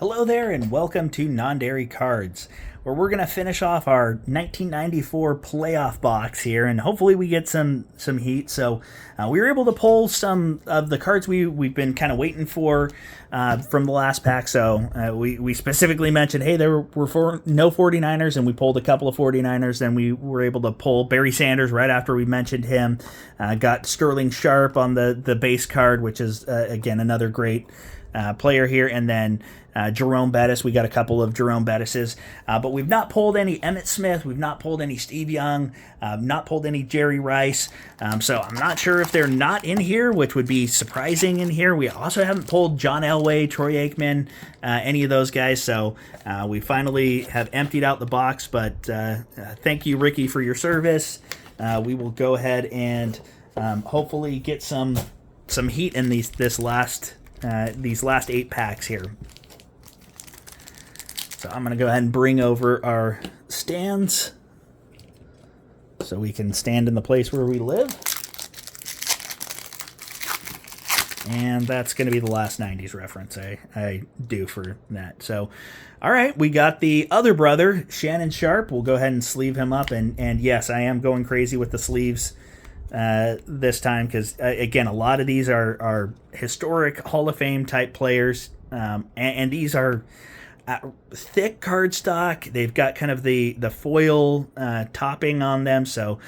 Hello there, and welcome to Non-Dairy Cards, where we're going to finish off our 1994 playoff box here, and hopefully we get some heat. So we were able to pull some of the cards we've been kind of waiting for from the last pack. So we specifically mentioned, hey, there were no 49ers, and we pulled a couple of 49ers. Then we were able to pull Barry Sanders right after we mentioned him. Got Sterling Sharp on the base card, which is, again, another great player here, and then Jerome Bettis. We got a couple of Jerome Bettises, but we've not pulled any Emmitt Smith. We've not pulled any Steve Young. Not pulled any Jerry Rice. So I'm not sure if they're not in here, which would be surprising in here. We also haven't pulled John Elway, Troy Aikman, any of those guys. So we finally have emptied out the box. But thank you, Ricky, for your service. We will go ahead and hopefully get some heat in these last 8 packs here. So I'm going to go ahead and bring over our stands so we can stand in the place where we live. And that's going to be the last 90s reference I do for that. So, all right, we got the other brother, Shannon Sharp. We'll go ahead and sleeve him up. And yes, I am going crazy with the sleeves this time because, again, a lot of these are historic Hall of Fame type players. And these are thick cardstock. They've got kind of the foil topping on them, so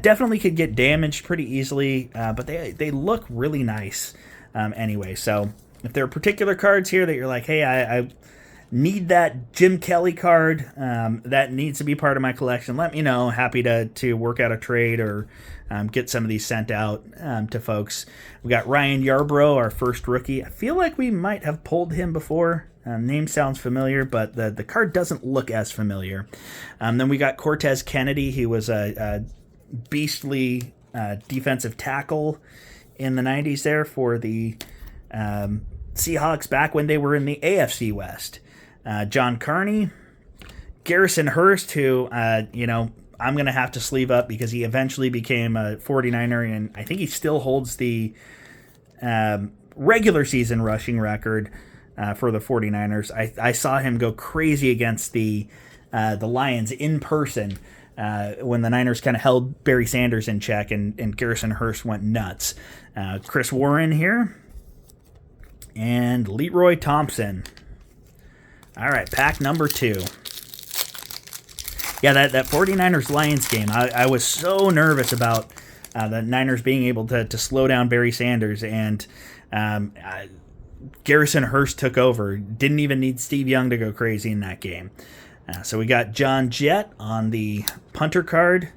definitely could get damaged pretty easily, but they look really nice anyway. So if there are particular cards here that you're like, hey, I need that Jim Kelly card, that needs to be part of my collection, let me know. Happy to work out a trade or get some of these sent out to folks. We got Ryan Yarbrough, our first rookie. I feel like we might have pulled him before. Name sounds familiar, but the card doesn't look as familiar. Then we got Cortez Kennedy. He was a beastly defensive tackle in the 90s there for the Seahawks back when they were in the AFC West. John Carney, Garrison Hurst, who, I'm going to have to sleeve up because he eventually became a 49er, and I think he still holds the regular season rushing record for the 49ers. I saw him go crazy against the Lions in person when the Niners kind of held Barry Sanders in check, and Garrison Hurst went nuts. Chris Warren here. And Leroy Thompson. All right, pack number 2. Yeah, that 49ers-Lions game, I was so nervous about the Niners being able to slow down Barry Sanders, and Garrison Hurst took over. Didn't even need Steve Young to go crazy in that game. So we got John Jett on the punter card.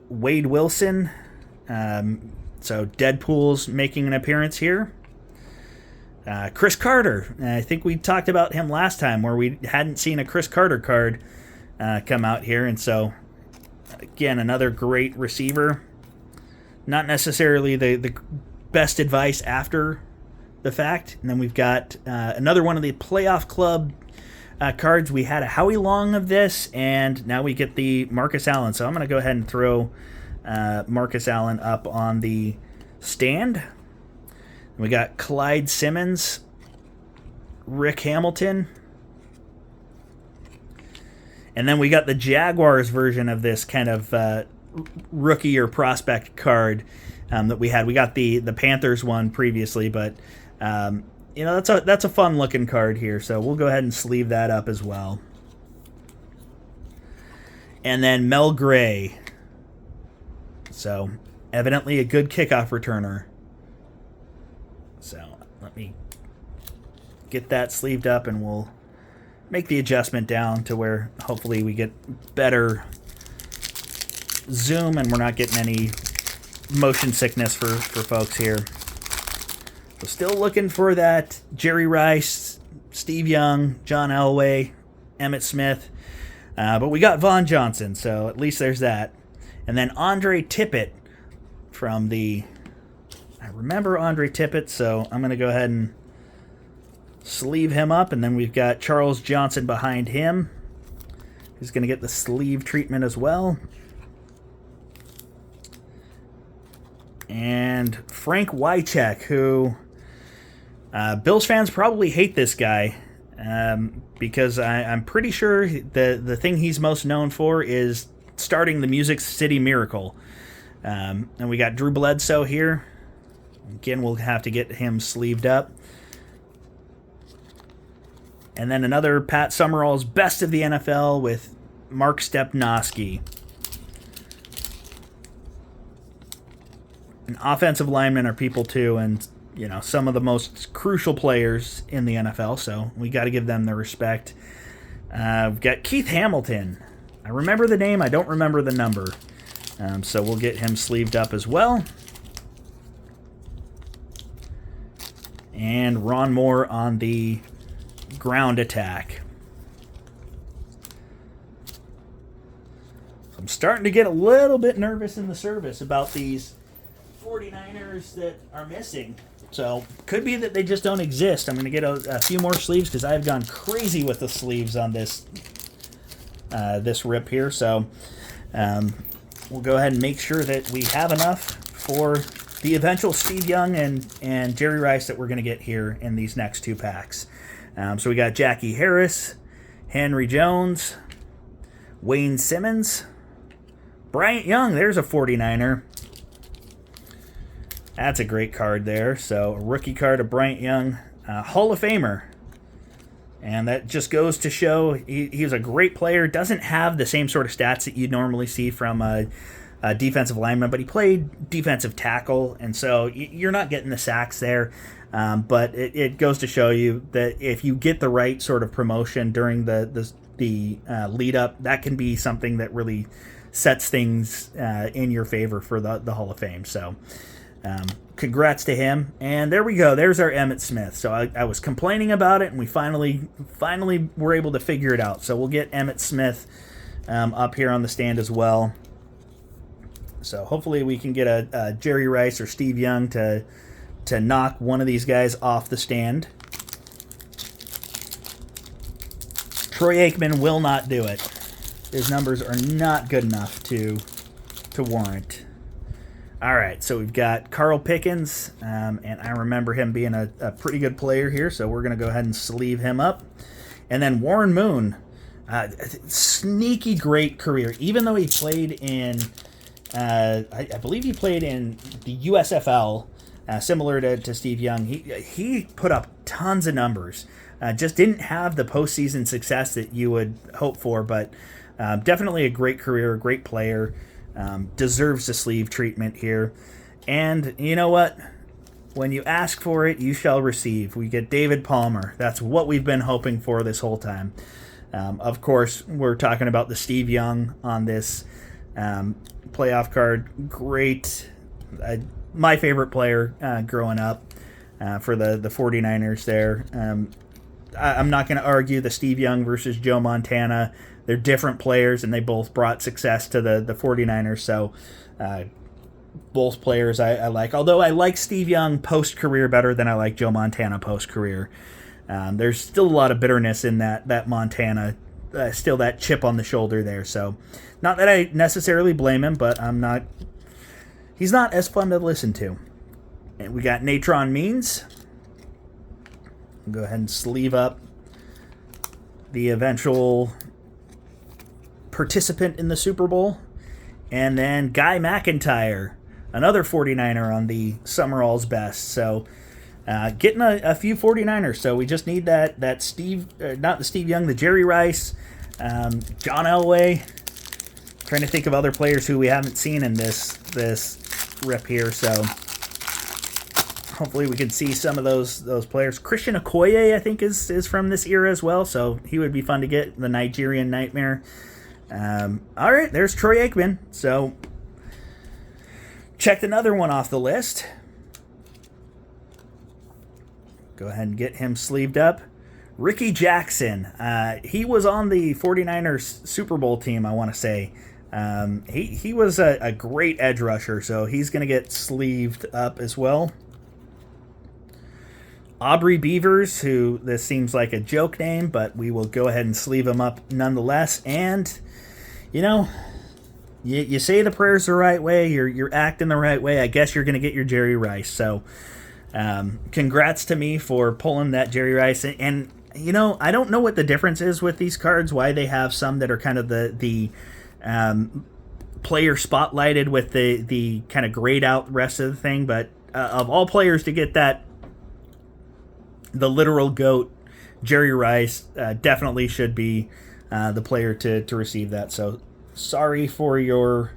Wade Wilson. So Deadpool's making an appearance here. Chris Carter. I think we talked about him last time where we hadn't seen a Chris Carter card come out here. And so, again, another great receiver. Not necessarily the best advice after the fact. And then we've got another one of the playoff club cards. We had a Howie Long of this, and now we get the Marcus Allen. So I'm going to go ahead and throw Marcus Allen up on the stand. We got Clyde Simmons, Rick Hamilton, and then we got the Jaguars version of this kind of rookie or prospect card that we had. We got the Panthers one previously, but that's a fun looking card here. So we'll go ahead and sleeve that up as well. And then Mel Gray. So evidently a good kickoff returner. So let me get that sleeved up, and we'll make the adjustment down to where hopefully we get better zoom and we're not getting any motion sickness for folks here. So still looking for that Jerry Rice, Steve Young, John Elway, Emmitt Smith. But we got Vaughn Johnson, so at least there's that. And then Andre Tippett from the... I remember Andre Tippett, so I'm going to go ahead and sleeve him up. And then we've got Charles Johnson behind him, who's going to get the sleeve treatment as well. And Frank Wycheck, who Bills fans probably hate this guy because I'm pretty sure the thing he's most known for is starting the Music City Miracle. And we got Drew Bledsoe here. Again, we'll have to get him sleeved up. And then another Pat Summerall's Best of the NFL with Mark Stepnoski. And offensive linemen are people too, and some of the most crucial players in the NFL, so we got to give them the respect. We've got Keith Hamilton. I remember the name, I don't remember the number. So we'll get him sleeved up as well. And Ron Moore on the ground attack. I'm starting to get a little bit nervous in the service about these 49ers that are missing. So could be that they just don't exist. I'm going to get a few more sleeves because I've gone crazy with the sleeves on this this rip here. So we'll go ahead and make sure that we have enough for the eventual Steve Young and Jerry Rice that we're going to get here in these next two packs. So we got Jackie Harris, Henry Jones, Wayne Simmons, Bryant Young. There's a 49er. That's a great card there. So a rookie card of Bryant Young, Hall of Famer. And that just goes to show he's a great player. Doesn't have the same sort of stats that you normally see from a defensive lineman, but he played defensive tackle, and so you're not getting the sacks there. But it goes to show you that if you get the right sort of promotion during the lead up, that can be something that really sets things in your favor for the Hall of Fame. So congrats to him. And there we go. There's our Emmitt Smith. So I was complaining about it, and we finally were able to figure it out. So we'll get Emmitt Smith up here on the stand as well. So hopefully we can get a Jerry Rice or Steve Young to knock one of these guys off the stand. Troy Aikman will not do it. His numbers are not good enough to warrant. All right, so we've got Carl Pickens, and I remember him being a pretty good player here, so we're going to go ahead and sleeve him up. And then Warren Moon, sneaky great career, even though he played in... I believe he played in the USFL, similar to Steve Young. He put up tons of numbers. Just didn't have the postseason success that you would hope for, but definitely a great career, a great player. Deserves the sleeve treatment here. And you know what? When you ask for it, you shall receive. We get David Palmer. That's what we've been hoping for this whole time. Of course, we're talking about the Steve Young on this playoff card. Great. My favorite player growing up for the 49ers there. I'm not going to argue the Steve Young versus Joe Montana. They're different players, and they both brought success to the 49ers. So both players I like. Although I like Steve Young post-career better than I like Joe Montana post-career. There's still a lot of bitterness in that Montana, still that chip on the shoulder there. So not that I necessarily blame him, but he's not as fun to listen to. And we got Natron Means. Go ahead and sleeve up the eventual participant in the Super Bowl. And then Guy McIntyre, another 49er on the Summerall's Best. So getting a few 49ers. So we just need that Steve, not the Steve Young, the Jerry Rice, John Elway. Trying to think of other players who we haven't seen in this rip here. So hopefully we can see some of those players. Christian Okoye, I think, is from this era as well. So he would be fun to get, the Nigerian Nightmare. All right, there's Troy Aikman. So checked another one off the list. Go ahead and get him sleeved up. Ricky Jackson. He was on the 49ers Super Bowl team, I want to say. He was a great edge rusher, so he's going to get sleeved up as well. Aubrey Beavers, who this seems like a joke name, but we will go ahead and sleeve him up nonetheless. And, you say the prayers the right way, you're acting the right way. I guess you're going to get your Jerry Rice. So Congrats to me for pulling that Jerry Rice. And you know, I don't know what the difference is with these cards, why they have some that are kind of the player spotlighted with the kind of grayed out rest of the thing. But of all players to get that, the literal GOAT, Jerry Rice, definitely should be the player to receive that. So sorry for your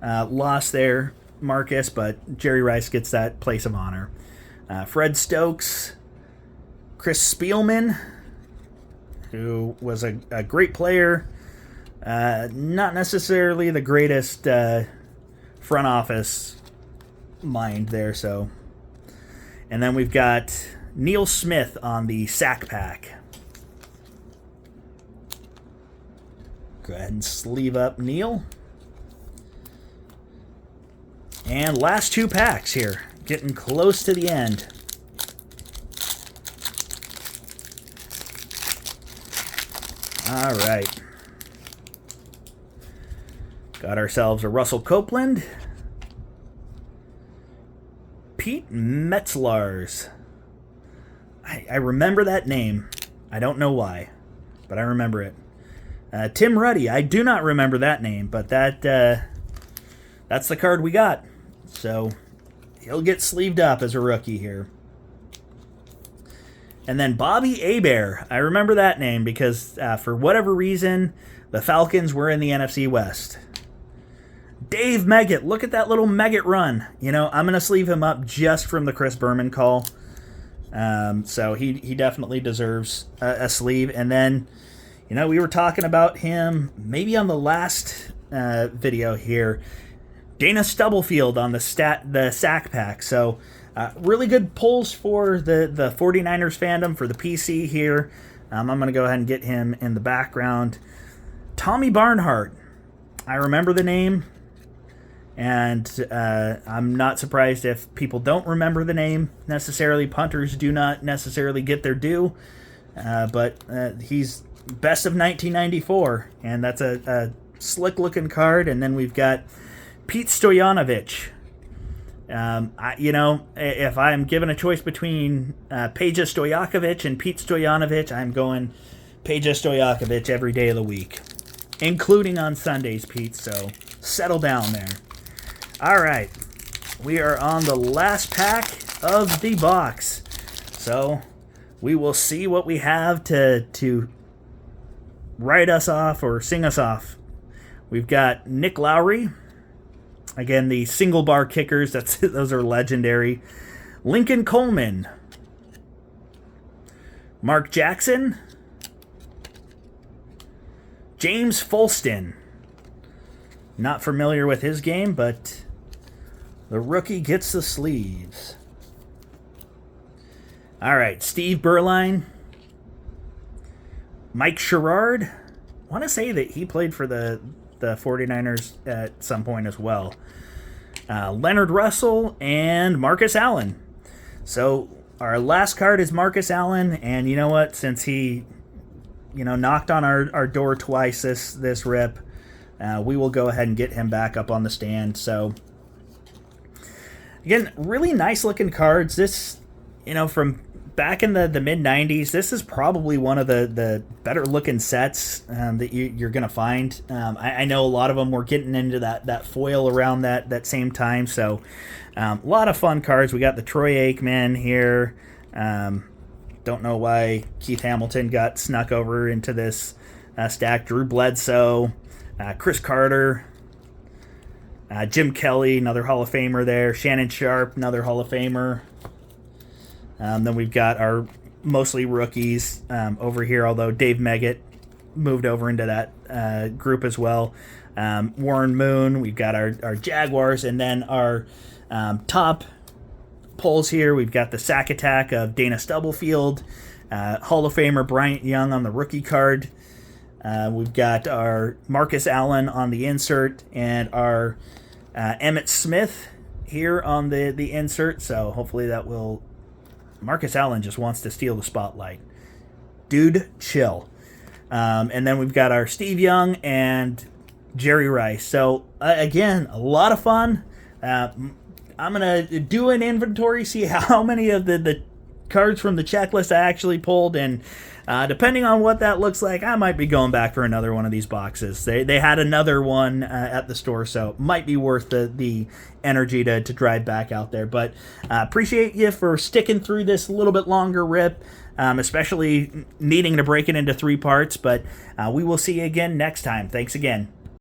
loss there, Marcus, but Jerry Rice gets that place of honor. Fred Stokes, Chris Spielman, who was a great player, not necessarily the greatest front office mind there. So, and then we've got Neil Smith on the sack pack. Go ahead and sleeve up Neil. And last two packs here, getting close to the end. All right. Got ourselves a Russell Copeland. Pete Metzlars. I remember that name. I don't know why, but I remember it. Tim Ruddy. I do not remember that name, but that's the card we got. So he'll get sleeved up as a rookie here. And then Bobby Hebert. I remember that name because for whatever reason, the Falcons were in the NFC West. Dave Meggett. Look at that little Meggett run. You know, I'm going to sleeve him up just from the Chris Berman call. So he definitely deserves a sleeve. And then, you know, we were talking about him maybe on the last video here. Dana Stubblefield on the sack pack. So really good pulls for the 49ers fandom for the PC here. I'm going to go ahead and get him in the background. Tommy Barnhart. I remember the name. And I'm not surprised if people don't remember the name necessarily. Punters do not necessarily get their due. But he's best of 1994. And that's a slick-looking card. And then we've got Pete Stoyanovich. If I'm given a choice between Peja Stojakovic and Pete Stoyanovich, I'm going Peja Stojakovic every day of the week, including on Sundays, Pete. So settle down there. All right, we are on the last pack of the box. So we will see what we have to write us off or sing us off. We've got Nick Lowry. Again, the single bar kickers, those are legendary. Lincoln Coleman. Mark Jackson. James Folston. Not familiar with his game, but the rookie gets the sleeves. All right, Steve Berline. Mike Sherrard. I want to say that he played for the 49ers at some point as well. Leonard Russell and Marcus Allen. So our last card is Marcus Allen, and you know what? Since he, knocked on our door twice this rip, we will go ahead and get him back up on the stand. So again, really nice looking cards. This, from back in the mid-90s, this is probably one of the better looking sets that you're going to find. I know a lot of them were getting into that foil around that same time. So a lot of fun cards. We got the Troy Aikman here. Don't know why Keith Hamilton got snuck over into this stack. Drew Bledsoe, Chris Carter, Jim Kelly, another Hall of Famer there. Shannon Sharpe, another Hall of Famer. Then we've got our mostly rookies over here, although Dave Meggett moved over into that group as well. Warren Moon, we've got our Jaguars, and then our top pulls here. We've got the sack attack of Dana Stubblefield, Hall of Famer Bryant Young on the rookie card. We've got our Marcus Allen on the insert, and our Emmitt Smith here on the insert. So hopefully that will... Marcus Allen just wants to steal the spotlight. Dude, chill. And then we've got our Steve Young and Jerry Rice. So, again, a lot of fun. I'm going to do an inventory, see how many of the cards from the checklist I actually pulled, and depending on what that looks like, I might be going back for another one of these boxes. They had another one at the store, so it might be worth the energy to drive back out there. But appreciate you for sticking through this a little bit longer rip, especially needing to break it into 3 parts. But we will see you again next time. Thanks again.